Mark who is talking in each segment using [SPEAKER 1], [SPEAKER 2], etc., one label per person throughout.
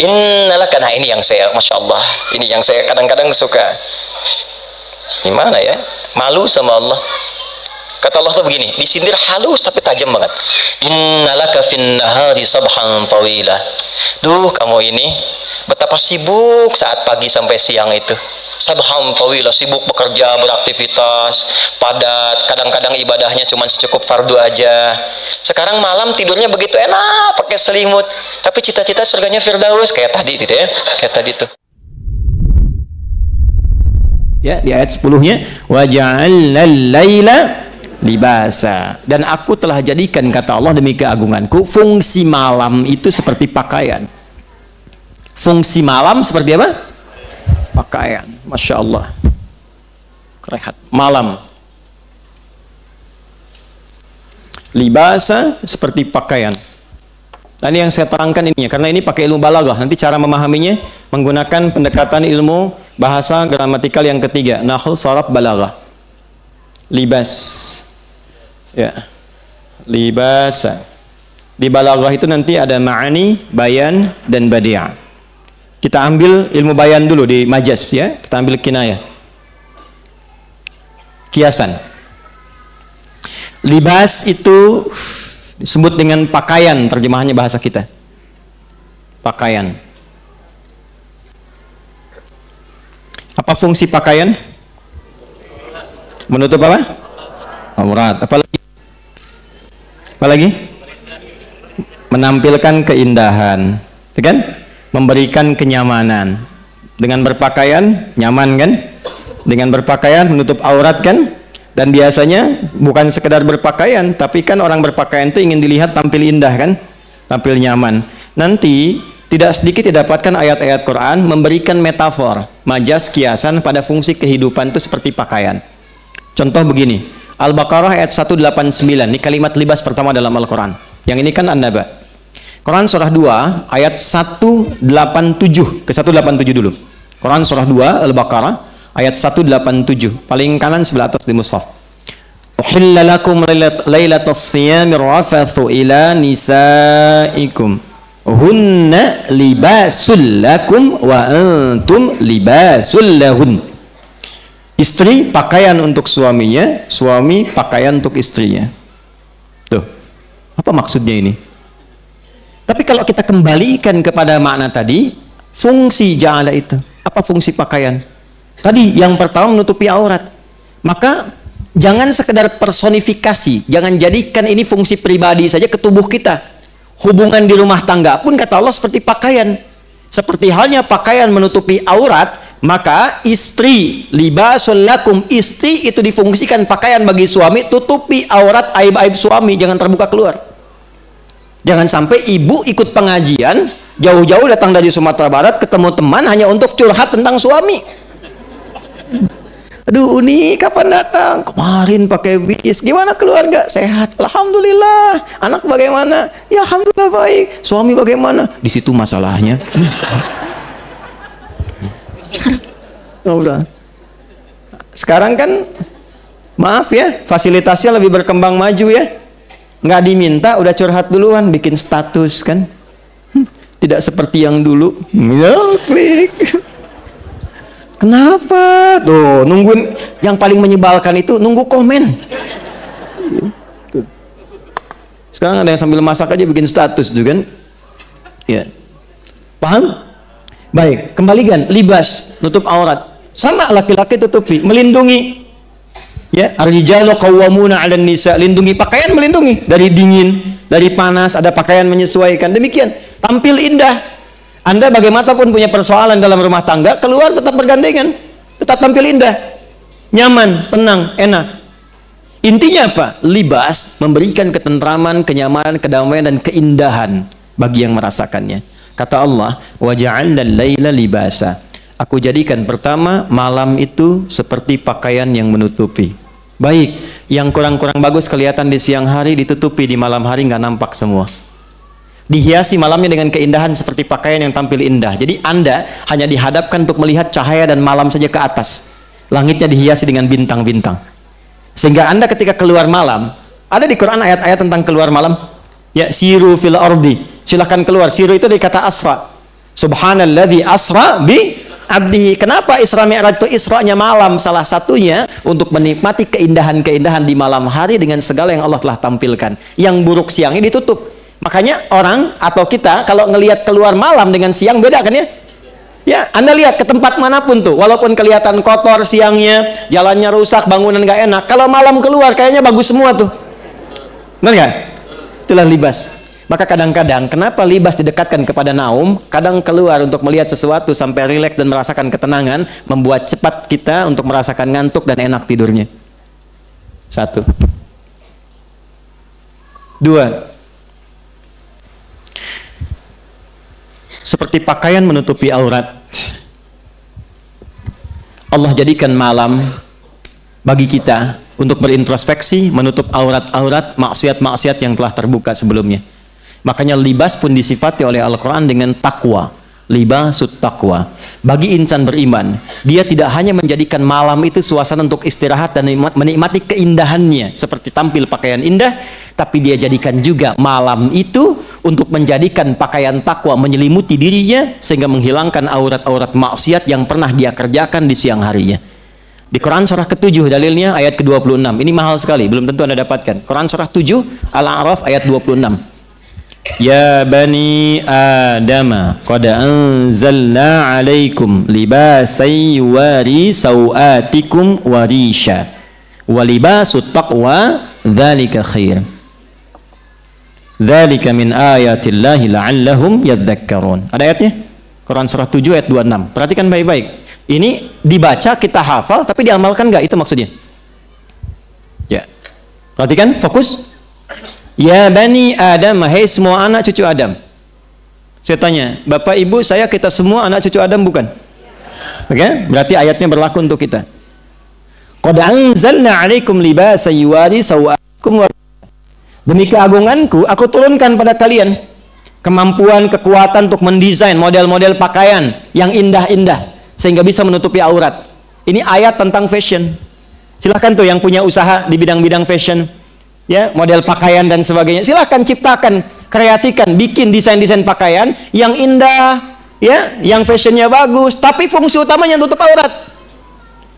[SPEAKER 1] Innalaka, nah ini yang saya, Masya Allah, ini yang saya kadang-kadang suka, gimana ya, malu sama Allah. Kata Allah tuh begini, disindir halus tapi tajam banget. Innalaka fin nahari sabhan tawila. Duh, kamu ini betapa sibuk saat pagi sampai siang itu. Sabhan tawila, sibuk bekerja, beraktivitas, padat, kadang-kadang ibadahnya cuma secukup fardu aja. Sekarang malam tidurnya begitu enak, pakai selimut. Tapi cita-cita surganya Firdaus, kayak tadi tidak ya? Kayak tadi tuh. Ya, di ayat 10-nya, wa ja'alna al-laila libasa, dan aku telah jadikan, kata Allah demi keagunganku, fungsi malam itu seperti pakaian. Fungsi malam seperti apa? Pakaian. Masya Allah, rehat malam. Libasa seperti pakaian. Dan yang saya terangkan ini, karena ini pakai ilmu balaghah, nanti cara memahaminya menggunakan pendekatan ilmu bahasa gramatikal yang ketiga, nahwu, sharaf, balaghah. Libas, ya, libasa. Di balaghah itu nanti ada ma'ani, bayan, dan badi'ah. Kita ambil ilmu bayan dulu di majaz, ya. Kita ambil kinayah, kiasan. Libas itu disebut dengan pakaian, terjemahannya bahasa kita. Pakaian. Apa fungsi pakaian? Menutup apa? Aurat. Apalagi? Apalagi? Menampilkan keindahan, kan? Memberikan kenyamanan. Dengan berpakaian nyaman, kan? Dengan berpakaian menutup aurat, kan? Dan biasanya bukan sekedar berpakaian, tapi kan orang berpakaian itu ingin dilihat tampil indah, kan? Tampil nyaman. Nanti tidak sedikit didapatkan ayat-ayat Quran memberikan metafor, majas, kiasan pada fungsi kehidupan itu seperti pakaian. Contoh begini, Al-Baqarah ayat 189, ini kalimat libas pertama dalam Al-Quran. Yang ini kan An-Naba. Quran surah 2 ayat 187 ke 187 dulu. Quran surah 2 Al-Baqarah ayat 187, paling kanan sebelah atas di mushaf. Uhilla lakum lailatas siyamir rafathu ila nisaikum hunna libasul lakum wa antum libasul lahun. Istri pakaian untuk suaminya, suami pakaian untuk istrinya. Tuh, apa maksudnya ini? Tapi kalau kita kembalikan kepada makna tadi, fungsi ja'ala itu, apa fungsi pakaian? Tadi yang pertama menutupi aurat. Maka jangan sekedar personifikasi, jangan jadikan ini fungsi pribadi saja ke tubuh kita. Hubungan di rumah tangga pun kata Allah seperti pakaian. Seperti halnya pakaian menutupi aurat, maka istri, libasul lakum, istri itu difungsikan pakaian bagi suami, tutupi aurat aib-aib suami, jangan terbuka keluar. Jangan sampai ibu ikut pengajian, jauh-jauh datang dari Sumatera Barat, ketemu teman hanya untuk curhat tentang suami. Aduh, Uni kapan datang? Kemarin pakai bis. Gimana keluarga? Sehat, alhamdulillah. Anak bagaimana? Ya alhamdulillah baik. Suami bagaimana? Di situ masalahnya. Sekarang kan, maaf ya, fasilitasnya lebih berkembang maju ya. Nggak diminta, udah curhat duluan, bikin status, kan? Tidak seperti yang dulu. Ya, klik. Kenapa? Tuh, nungguin. Yang paling menyebalkan itu nunggu komen. Sekarang ada yang sambil masak aja bikin status tuh, kan? Ya. Paham? Baik, kembalikan. Libas, tutup aurat. Sama laki-laki tutupi, melindungi. Ya, ar-rijalu qawwamuna 'alan nisa, lindungi, pakaian melindungi dari dingin, dari panas, ada pakaian menyesuaikan. Demikian, tampil indah. Anda bagaimanapun punya persoalan dalam rumah tangga, keluar tetap bergandengan, tetap tampil indah, nyaman, tenang, enak. Intinya apa? Libas memberikan ketentraman, kenyamanan, kedamaian dan keindahan bagi yang merasakannya. Kata Allah, wa ja'alna al-laila libasa. Aku jadikan pertama malam itu seperti pakaian yang menutupi. Baik, yang kurang-kurang bagus kelihatan di siang hari ditutupi, di malam hari nggak nampak semua. Dihiasi malamnya dengan keindahan seperti pakaian yang tampil indah. Jadi Anda hanya dihadapkan untuk melihat cahaya dan malam saja ke atas. Langitnya dihiasi dengan bintang-bintang. Sehingga Anda ketika keluar malam, ada di Quran ayat-ayat tentang keluar malam. Ya, siru fil ardi. Silahkan keluar. Siru itu dari kata asra. Subhanalladzi asra bi abdihi. Kenapa Isra Mi'raj itu Isra'nya malam? Salah satunya untuk menikmati keindahan-keindahan di malam hari dengan segala yang Allah telah tampilkan. Yang buruk siangnya ditutup. Makanya orang atau kita kalau ngelihat keluar malam dengan siang beda kan ya? Ya, Anda lihat ke tempat manapun tuh, walaupun kelihatan kotor siangnya, jalannya rusak, bangunan gak enak, kalau malam keluar kayaknya bagus semua tuh. Benar gak? Itulah libas. Maka kadang-kadang kenapa libas didekatkan kepada naum, kadang keluar untuk melihat sesuatu sampai rileks dan merasakan ketenangan, membuat cepat kita untuk merasakan ngantuk dan enak tidurnya. 1. 2. Seperti pakaian menutupi aurat, Allah jadikan malam bagi kita untuk berintrospeksi, menutup aurat-aurat maksiat-maksiat yang telah terbuka sebelumnya. Makanya libas pun disifati oleh Al-Quran dengan takwa, libasut takwa. Bagi insan beriman, dia tidak hanya menjadikan malam itu suasana untuk istirahat dan menikmati keindahannya seperti tampil pakaian indah, tapi dia jadikan juga malam itu untuk menjadikan pakaian takwa menyelimuti dirinya sehingga menghilangkan aurat-aurat maksiat yang pernah dia kerjakan di siang harinya. Di Quran surah ke-7 dalilnya ayat ke-26. Ini mahal sekali, belum tentu Anda dapatkan. Quran surah 7 Al-A'raf ayat 26. Ya bani Adam, qad anzalna 'alaikum libasan yuwari sawatikum wa risha wa libasut taqwa dzalika khair. Dzalika min ayatillahi la'allahum yadhakkarun. Ada ayatnya? Quran surah 7 ayat 26. Perhatikan baik-baik. Ini dibaca kita hafal tapi diamalkan enggak? Itu maksudnya. Ya. Perhatikan, fokus. Ya bani Adam, hai semua anak cucu Adam. Saya tanya, Bapak Ibu saya kita semua anak cucu Adam bukan? Oke, berarti ayatnya berlaku untuk kita. Qad anzalna 'alaikum libasan yuwari sawatikum wa demi keagunganku aku turunkan pada kalian kemampuan, kekuatan untuk mendesain model-model pakaian yang indah-indah sehingga bisa menutupi aurat. Ini ayat tentang fashion. Silahkan tuh yang punya usaha di bidang-bidang fashion, ya, model pakaian dan sebagainya, silahkan ciptakan, kreasikan, bikin desain-desain pakaian yang indah, ya, yang fashionnya bagus, tapi fungsi utamanya tutup aurat.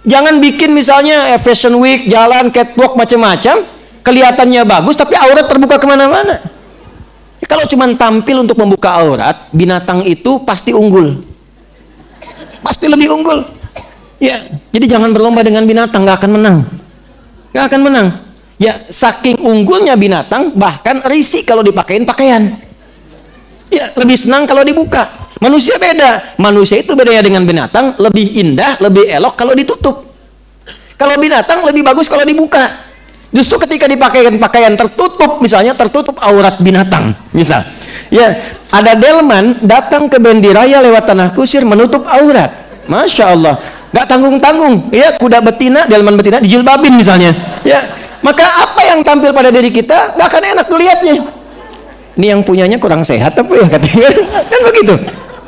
[SPEAKER 1] Jangan bikin misalnya fashion week, jalan, catwalk, macam-macam, kelihatannya bagus, tapi aurat terbuka kemana-mana. Kalau cuma tampil untuk membuka aurat, binatang itu pasti unggul, pasti lebih unggul. Ya, jadi jangan berlomba dengan binatang, nggak akan menang, nggak akan menang. Ya, saking unggulnya binatang, bahkan risih kalau dipakein pakaian. Ya, lebih senang kalau dibuka. Manusia beda. Manusia itu bedanya dengan binatang, lebih indah, lebih elok kalau ditutup. Kalau binatang lebih bagus kalau dibuka. Justru ketika dipakaikan pakaian tertutup, misalnya tertutup aurat binatang, misal. Ya, ada delman datang ke Bendi Raya lewat tanah kusir menutup aurat. Masya Allah, nggak tanggung-tanggung. Ya, kuda betina, delman betina dijilbabin misalnya. Ya. Maka apa yang tampil pada diri kita nggak akan enak dilihatnya. Ini yang punyanya kurang sehat apa ya katanya, kan begitu.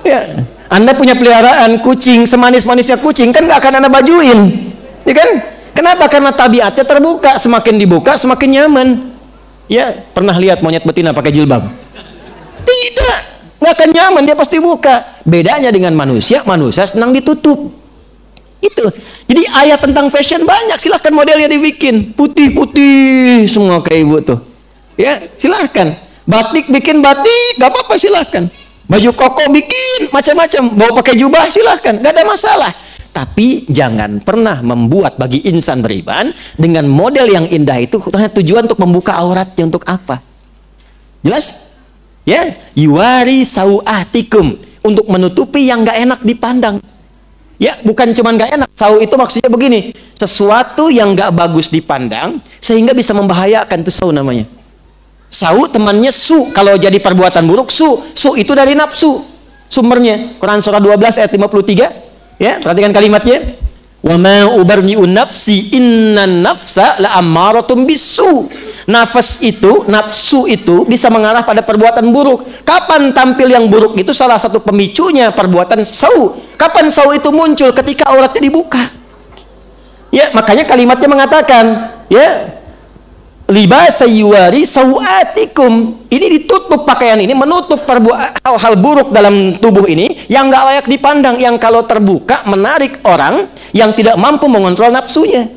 [SPEAKER 1] Ya, Anda punya peliharaan kucing, semanis-manisnya kucing kan nggak akan Anda bajuin, ya kan? Kenapa? Karena tabiatnya terbuka, semakin dibuka semakin nyaman. Ya, pernah lihat monyet betina pakai jilbab? Tidak, nggak akan nyaman, dia pasti buka. Bedanya dengan manusia, manusia senang ditutup. Itu. Jadi ayat tentang fashion banyak, silahkan modelnya dibikin putih-putih semua kayak ibu tuh. Ya, silahkan. Batik bikin batik, gak apa-apa, silahkan. Baju koko bikin macam-macam, mau pakai jubah silahkan, gak ada masalah. Tapi jangan pernah membuat bagi insan beriman dengan model yang indah itu tujuan untuk membuka auratnya untuk apa? Jelas? Ya, yuwari sawatikum, untuk menutupi yang gak enak dipandang. Ya, bukan cuman gak enak. Sau itu maksudnya begini, sesuatu yang gak bagus dipandang sehingga bisa membahayakan, itu sau namanya. Sau temannya su, kalau jadi perbuatan buruk su itu dari nafsu sumbernya. Quran surah 12 ayat 53. Ya, perhatikan kalimatnya. Wa ma ubarni'u nafsi innan nafsa la'ammaratun bisu. Nafsu itu bisa mengarah pada perbuatan buruk. Kapan tampil yang buruk itu? Salah satu pemicunya perbuatan sau. Kapan sau itu muncul? Ketika auratnya dibuka. Ya, makanya kalimatnya mengatakan, ya, libasa yuwari sawatikum. Ini ditutup, pakaian ini menutup hal-hal buruk dalam tubuh ini yang nggak layak dipandang, yang kalau terbuka menarik orang yang tidak mampu mengontrol nafsunya.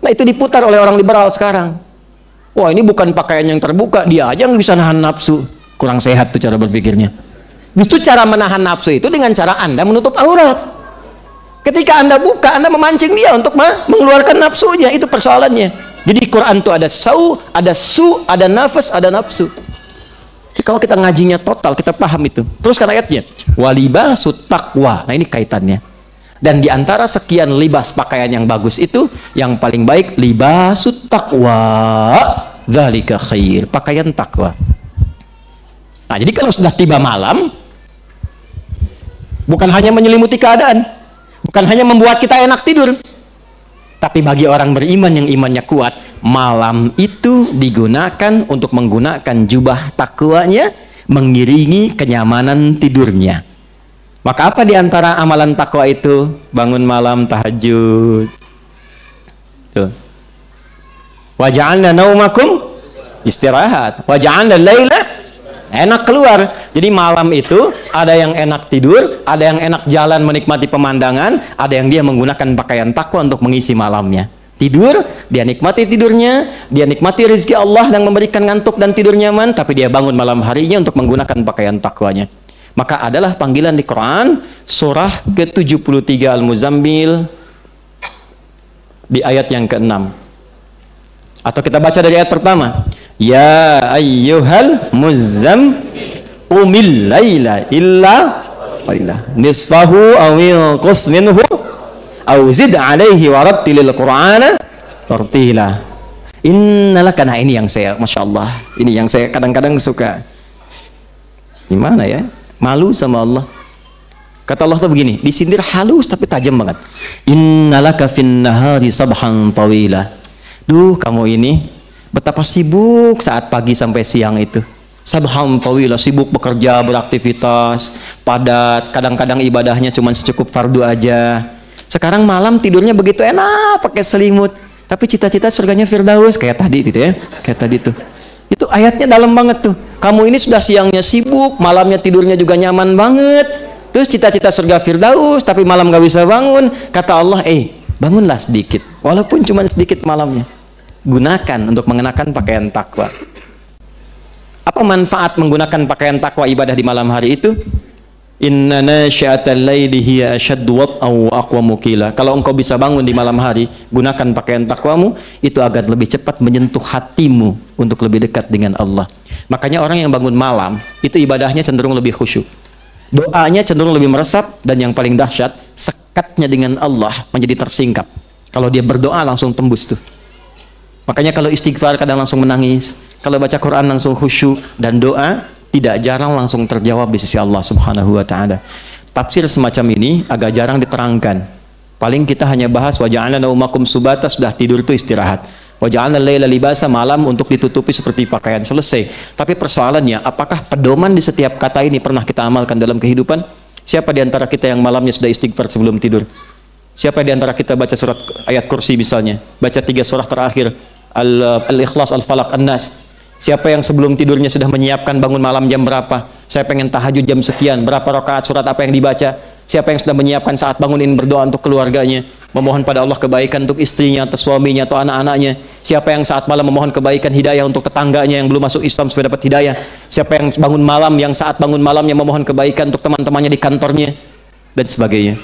[SPEAKER 1] Nah, itu diputar oleh orang liberal sekarang. Wah, ini bukan pakaian yang terbuka, dia aja nggak bisa nahan nafsu. Kurang sehat tuh cara berpikirnya. Justru cara menahan nafsu itu dengan cara Anda menutup aurat. Ketika Anda buka, Anda memancing dia untuk mengeluarkan nafsunya. Itu persoalannya. Jadi Quran itu ada ada ada nafas, ada nafsu. Jadi, kalau kita ngajinya total, kita paham itu. Teruskan ayatnya. Walibasut taqwa. Nah, ini kaitannya. Dan diantara sekian libas pakaian yang bagus itu, yang paling baik libasut taqwa. Dzalika khair. Pakaian takwa. Nah, jadi kalau sudah tiba malam, bukan hanya menyelimuti keadaan, bukan hanya membuat kita enak tidur, tapi bagi orang beriman yang imannya kuat, malam itu digunakan untuk menggunakan jubah takwanya, mengiringi kenyamanan tidurnya. Maka apa diantara amalan takwa itu? Bangun malam tahajud. Tuh. Wa ja'alna naumakum istirahat. Wa ja'alna laila enak keluar. Jadi malam itu ada yang enak tidur, ada yang enak jalan menikmati pemandangan, ada yang dia menggunakan pakaian takwa untuk mengisi malamnya. Tidur, dia nikmati tidurnya, dia nikmati rezeki Allah yang memberikan ngantuk dan tidur nyaman, tapi dia bangun malam harinya untuk menggunakan pakaian takwanya. Maka adalah panggilan di Quran surah ke-73 Al-Muzammil di ayat yang ke-6. Atau kita baca dari ayat pertama. Ya ayyuhal muzzam qumil laila illa nisfahu aw inqus minhu aw zid alaihi warattilil qur'ana tartila. Innalaka. Nah, ini yang saya, Masya Allah, ini yang saya kadang-kadang suka. Gimana ya? Malu sama Allah. Kata Allah tuh begini, disindir halus tapi tajam banget. Innalaka fin nahari sabhan tawila. Duh, kamu ini betapa sibuk saat pagi sampai siang itu. Sabhan tawila, sibuk bekerja, beraktivitas, padat, kadang-kadang ibadahnya cuma secukup fardu aja. Sekarang malam tidurnya begitu enak pakai selimut, tapi cita-cita surganya Firdaus kayak tadi itu ya. Kayak tadi tuh. Itu ayatnya dalam banget tuh. Kamu ini sudah siangnya sibuk, malamnya tidurnya juga nyaman banget. Terus cita-cita surga Firdaus, tapi malam gak bisa bangun. Kata Allah, bangunlah sedikit. Walaupun cuma sedikit malamnya. Gunakan untuk mengenakan pakaian takwa. Apa manfaat menggunakan pakaian takwa ibadah di malam hari itu? Inna nasyi'atal laili hiya ashaddu wat'an wa aqwamu qila. Kalau engkau bisa bangun di malam hari, gunakan pakaian takwamu, itu akan lebih cepat menyentuh hatimu untuk lebih dekat dengan Allah. Makanya orang yang bangun malam, itu ibadahnya cenderung lebih khusyuk. Doanya cenderung lebih meresap, dan yang paling dahsyat, sekatnya dengan Allah menjadi tersingkap. Kalau dia berdoa langsung tembus tuh. Makanya kalau istighfar kadang langsung menangis, kalau baca Quran langsung khusyuk, dan doa tidak jarang langsung terjawab di sisi Allah Subhanahu wa taala. Tafsir semacam ini agak jarang diterangkan. Paling kita hanya bahas wa ja'alna naumakum subata, sudah tidur itu istirahat. Wa ja'alna laila libasa, malam untuk ditutupi seperti pakaian, selesai. Tapi persoalannya, apakah pedoman di setiap kata ini pernah kita amalkan dalam kehidupan? Siapa di antara kita yang malamnya sudah istighfar sebelum tidur? Siapa di antara kita baca surat ayat kursi misalnya? Baca 3 surah terakhir, Al-Ikhlas, Al-Falaq, An-Nas. Siapa yang sebelum tidurnya sudah menyiapkan bangun malam jam berapa? Saya pengen tahajud jam sekian, berapa rakaat, surat apa yang dibaca? Siapa yang sudah menyiapkan saat bangunin berdoa untuk keluarganya, memohon pada Allah kebaikan untuk istrinya atau suaminya atau anak-anaknya? Siapa yang saat malam memohon kebaikan hidayah untuk tetangganya yang belum masuk Islam supaya dapat hidayah? Siapa yang bangun malam, yang saat bangun malamnya memohon kebaikan untuk teman-temannya di kantornya dan sebagainya?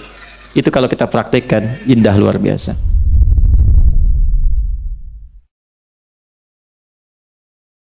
[SPEAKER 1] Itu kalau kita praktekkan, indah luar biasa.